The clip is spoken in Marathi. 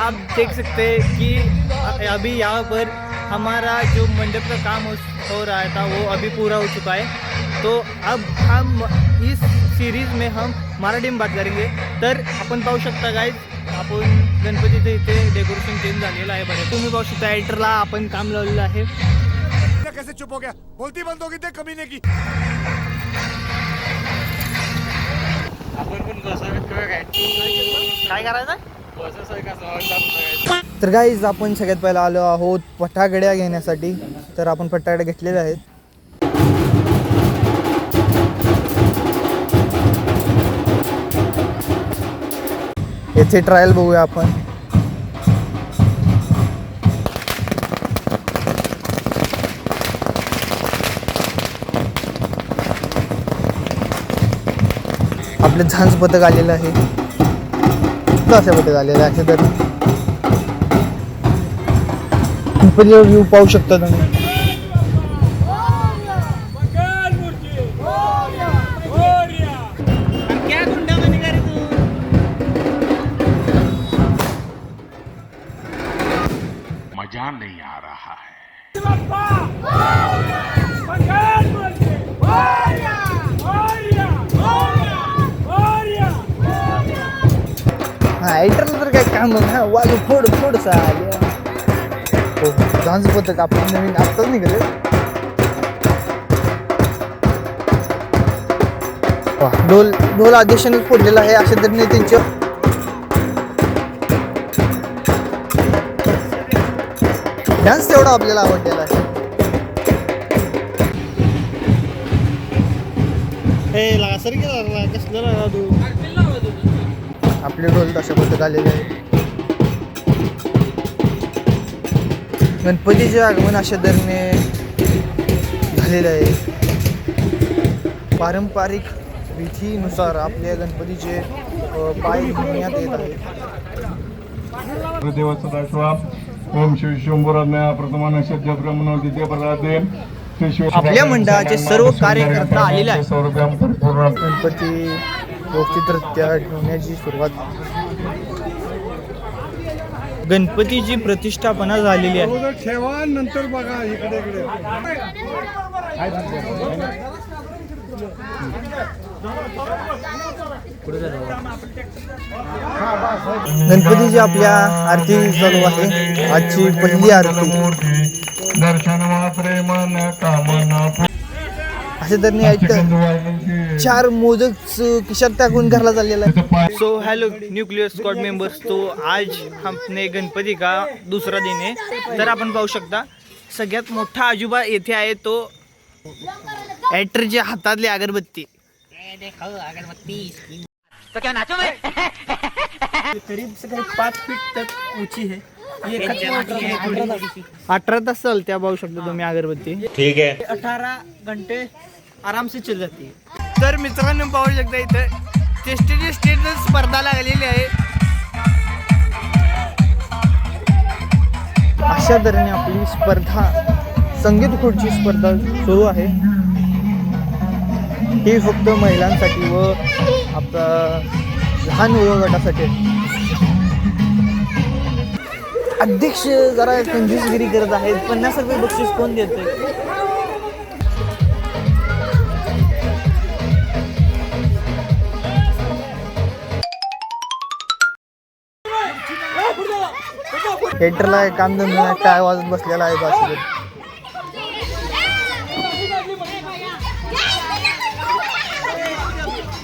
आप देख सकते हैं कि अभी यहाँ पर हमारा जो मंडप का काम हो रहा था वो अभी पूरा हो चुका है। तो अब हम इस सीरीज में हम मराठी में बात करेंगे। तर आपण पाहू शकता गाइस, आपण गणपतीचं इथे डेकोरेशन चेंज झालेलं आहे। बरं तुम्ही पाहू शकता एडिटरला आपण काम लावलेलं आहे। कैसे चुप हो गया? बोलती बंद होगी ते कमी नहीं की। आपण पण काय करायचं? तर गाईज आपण सगळ्यात पहिला आलो आहोत फटाकड्या घेण्यासाठी। तर आपण फटाकड्या घेतलेल्या आहेत। येथे ट्रायल बघूया आपण। आपले झांज पथक आलेलं आहे। अशा पद्धतीने आलेलं आहे। तर व्ह्यू पाहू शकता तुम्ही। मजा नहीं आ रहा है। हा एडिटरला तर काय काम ना, वाजू फोड फोड चालेल। हो डान्स पथक आपण नवीन आत्ताच निघाले। ढोल आदेशाने फोडलेला आहे। अशा तऱ्हेने त्यांच्या डान्स तेवढा आपल्याला आवडलेला आहे। आपले ढोल तशा पद्धत आलेले आहे। गणपतीचे आगमन अशा तऱ्हेने झालेलं आहे। पारंपरिक विधीनुसार आपल्या गणपतीचे पाय धुण्यात येत आहेत। ओम श्री शंभूराज्ञा प्रथमा नक्षत्र ब्रह्मणोदिते प्रदाते आपल्या मंडळाचे सर्व कार्यकर्ता आलेले आहेत। गणपती व्यवस्थितरित्या ठेवण्याची सुरुवात, गणपतीची प्रतिष्ठापना झालेली आहे। ठेवा नंतर बघा इकडे इकडे। गणपतीची आपल्या आरती चालू आहे। आजची पहिली आरती। अशा तऱ्हेने 4 मोदक खिशात टाकून घरला चाललेला आहे। So hello nuclear squad members, तो आज हमने गणपती का दूसरा दिन है। तर आपण पाहू शकता सगळ्यात मोठा आजोबा येथे आहे, तो ॲक्टरच्या हातातली अगरबत्ती। तो क्या नाचो मैं? करीब से 5 फीट तक ऊंची है। ये 18 तास चलते पाहू शकता तुम्ही अगरबत्ती। ठीक है, 18 घंटे आराम से चल जाती है। तर मित्रांनो पाहू शकता इथं स्टेज स्पर्धा लागलेली आहे। अशा तऱ्हेने आपली स्पर्धा, संगीत खुर्ची स्पर्धा सुरू आहे। ही फक्त महिलांसाठी व आपला लहान वयोगटासाठी। अध्यक्ष जरा कंजूसगिरी करत आहेत। 50 रुपये बक्षीस कोण देतोय? थिएटरला काम धंदा काय वाजत बसलेला आहे बाजूला।